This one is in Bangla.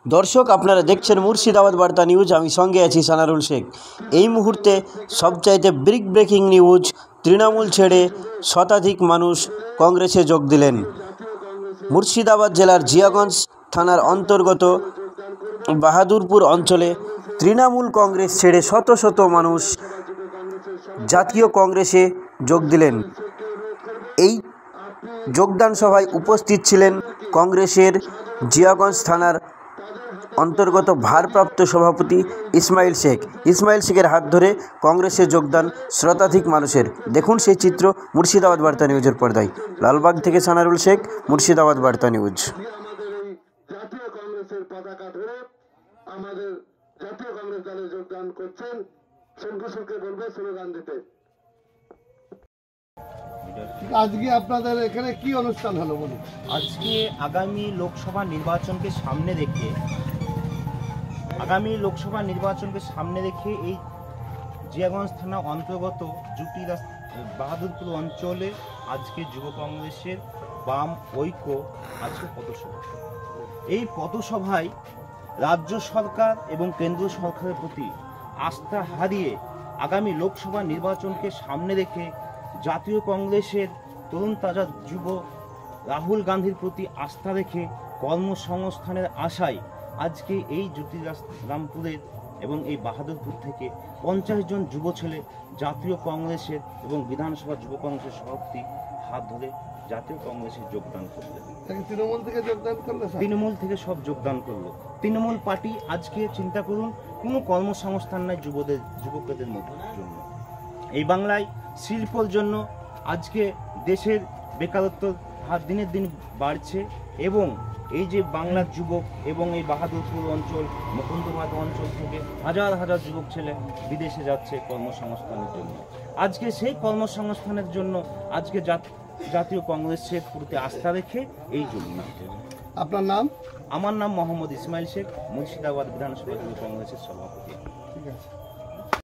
দর্শক, আপনারা দেখছেন মুর্শিদাবাদ বার্তা নিউজ। আমি সঙ্গে আছি সানারুল শেখ। এই মুহূর্তে সবচাইতে ব্রেকিং নিউজ, তৃণমূল ছেড়ে শতাধিক মানুষ কংগ্রেসে যোগ দিলেন। মুর্শিদাবাদ জেলার জিয়াগঞ্জ থানার অন্তর্গত বাহাদুরপুর অঞ্চলে তৃণমূল কংগ্রেস ছেড়ে শত শত মানুষ জাতীয় কংগ্রেসে যোগ দিলেন। এই যোগদান সভায় উপস্থিত ছিলেন কংগ্রেসের জিয়াগঞ্জ থানার অন্তর্গত ভারপ্রাপ্ত সভাপতি ইসমাইল শেখের হাত ধরে কংগ্রেসে যোগদান শতাধিক মানুষের। দেখুন সেই চিত্র মুর্শিদাবাদ বার্তা নিউজের পর্দায়। লালবাগ থেকে সানারুল শেখ, মুর্শিদাবাদ বার্তা নিউজ। জাতীয় কংগ্রেসের পতাকা ধরে আমাদের জাতীয় কংগ্রেস দলে যোগদান করছেন। শঙ্কুশকে বলবে স্লোগান দিতে। আজকে আপনাদের এখানে কি অনুষ্ঠান হলো বলুন? আজকে আগামী লোকসভা নির্বাচনকে সামনে রেখে এই জিয়াগঞ্জ থানা অন্তর্গত জুটি বাহাদুরপুর অঞ্চলে আজকে যুব কংগ্রেসের বাম ঐক্য আজকে পথসভা। এই পথসভায় রাজ্য সরকার এবং কেন্দ্রীয় সরকারের প্রতি আস্থা হারিয়ে আগামী লোকসভা নির্বাচনকে সামনে রেখে জাতীয় কংগ্রেসের তরুণ তাজা যুব রাহুল গান্ধীর প্রতি আস্থা রেখে কর্মসংস্থানের আশায় আজকে এই জ্যোতিরামপুরের এবং এই বাহাদুরপুর থেকে 50 জন যুব ছেলে জাতীয় কংগ্রেসের এবং বিধানসভা যুব কংগ্রেসের সভাপতি হাত ধরে জাতীয় কংগ্রেসে যোগদান করলেন। তৃণমূল থেকে সব যোগদান করলো। তৃণমূল পার্টি আজকে চিন্তা করুন, কোনো কর্মসংস্থান নাই যুবকদের জন্য। এই বাংলায় শিল্পর জন্য আজকে দেশের বেকারত্ব হার দিনের দিন বাড়ছে এবং এই যে বাংলার যুবক এবং এই বাহাদুরপুর অঞ্চল, মুকুন্দবাদ অঞ্চল থেকে হাজার হাজার যুবক ছেলে বিদেশে যাচ্ছে কর্মসংস্থানের জন্য। আজকে সেই কর্মসংস্থানের জন্য আজকে জাতীয় কংগ্রেসের প্রতি আস্থা রেখে এই জন্য। আপনার নাম? আমার নাম মোহাম্মদ ইসমাইল শেখ, মুর্শিদাবাদ বিধানসভা যুব কংগ্রেসের সভাপতি। ঠিক আছে।